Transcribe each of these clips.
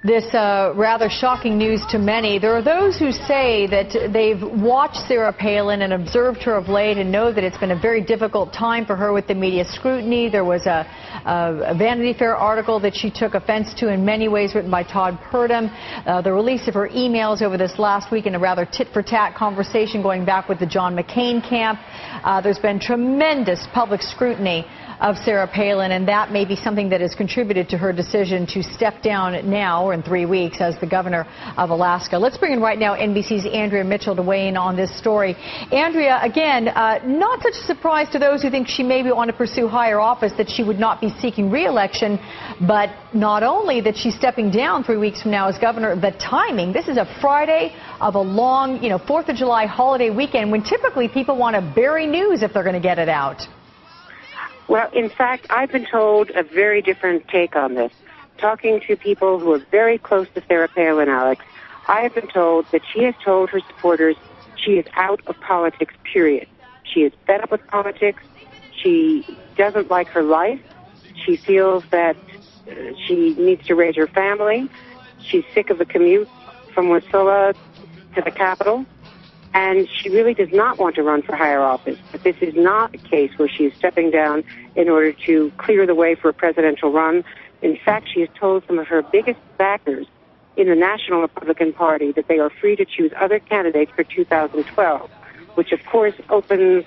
This rather shocking news to many. There are those who say that they've watched Sarah Palin and observed her of late and know that it's been a very difficult time for her with the media scrutiny. There was a Vanity Fair article that she took offense to in many ways, written by Todd Purdom. The release of her emails over this last week in a rather tit-for-tat conversation going back with the John McCain camp. There's been tremendous public scrutiny of Sarah Palin, and that may be something that has contributed to her decision to step down now, or in 3 weeks, as the governor of Alaska. Let's bring in right now NBC's Andrea Mitchell to weigh in on this story. Andrea, again, not such a surprise to those who think she may want to pursue higher office that she would not be seeking re-election, but not only that she's stepping down 3 weeks from now as governor, the timing. This is a Friday of a long, 4th of July holiday weekend when typically people want to bury news if they're going to get it out. Well, in fact, I've been told a very different take on this. Talking to people who are very close to Sarah Palin, Alex, I have been told that she has told her supporters she is out of politics, period. She is fed up with politics. She doesn't like her life. She feels that she needs to raise her family. She's sick of the commute from Wasilla to the Capitol. And she really does not want to run for higher office. But this is not a case where she is stepping down in order to clear the way for a presidential run. In fact, she has told some of her biggest backers in the National Republican Party that they are free to choose other candidates for 2012, which, of course, opens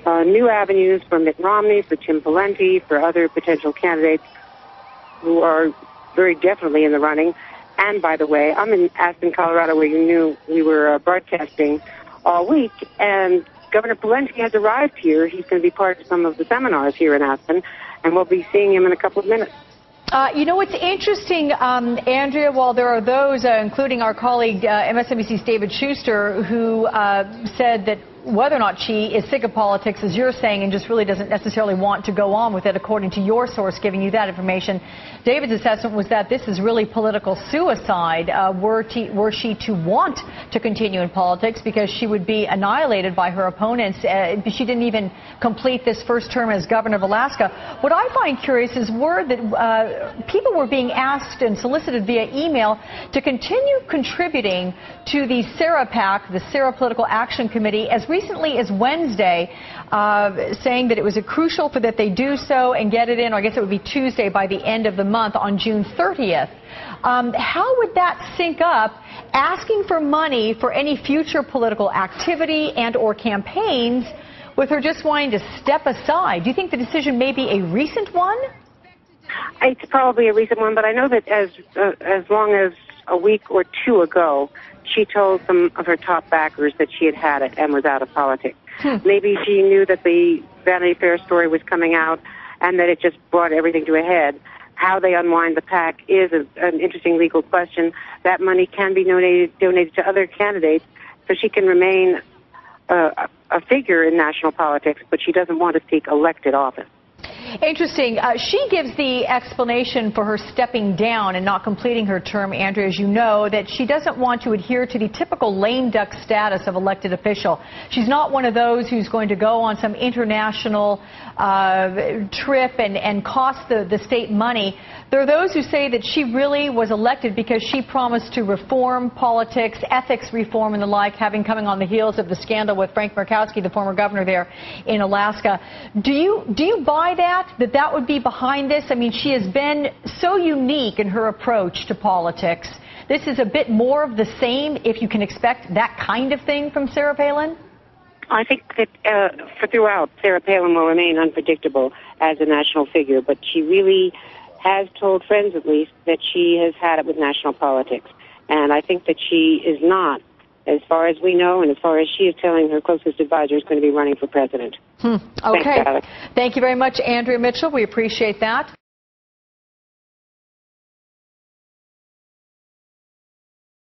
new avenues for Mitt Romney, for Tim Palin, for other potential candidates who are very definitely in the running. And, by the way, I'm in Aspen, Colorado, where you knew we were broadcasting all week, and Governor Palin has arrived here. He's going to be part of some of the seminars here in Aspen, and we'll be seeing him in a couple of minutes. What's interesting, Andrea, while there are those, including our colleague MSNBC's David Schuster, who said that whether or not she is sick of politics, as you're saying, and just really doesn't necessarily want to go on with it, according to your source giving you that information, David's assessment was that this is really political suicide were she to want to continue in politics, because she would be annihilated by her opponents. She didn't even complete this first term as governor of Alaska. What I find curious is word that people were being asked and solicited via email to continue contributing to the Sarah PAC, the Sarah Political Action Committee, as recently as Wednesday, saying that it was crucial for that they do so and get it in, or I guess it would be Tuesday by the end of the month on June 30th. How would that sync up, asking for money for any future political activity and or campaigns, with her just wanting to step aside? Do you think the decision may be a recent one? It's probably a recent one, but I know that as long as a week or two ago, she told some of her top backers that she had had it and was out of politics. Maybe she knew that the Vanity Fair story was coming out and that it just brought everything to a head. How they unwind the PAC is an interesting legal question. That money can be donated to other candidates, so she can remain a figure in national politics, but she doesn't want to seek elected office. Interesting. She gives the explanation for her stepping down and not completing her term, Andrea, as you know, that she doesn't want to adhere to the typical lame duck status of elected official. She's not one of those who's going to go on some international trip and cost the state money. There are those who say that she really was elected because she promised to reform politics, ethics reform and the like, having coming on the heels of the scandal with Frank Murkowski, the former governor there in Alaska. Do you buy that would be behind this? I mean, she has been so unique in her approach to politics. This is a bit more of the same, if you can expect that kind of thing from Sarah Palin? I think that for throughout, Sarah Palin will remain unpredictable as a national figure, but she really has told friends, at least, that she has had it with national politics. And I think that she is not, as far as we know, and as far as she is telling her closest advisors, going to be running for president. Okay. Thanks, Alex. Thank you very much, Andrea Mitchell. We appreciate that.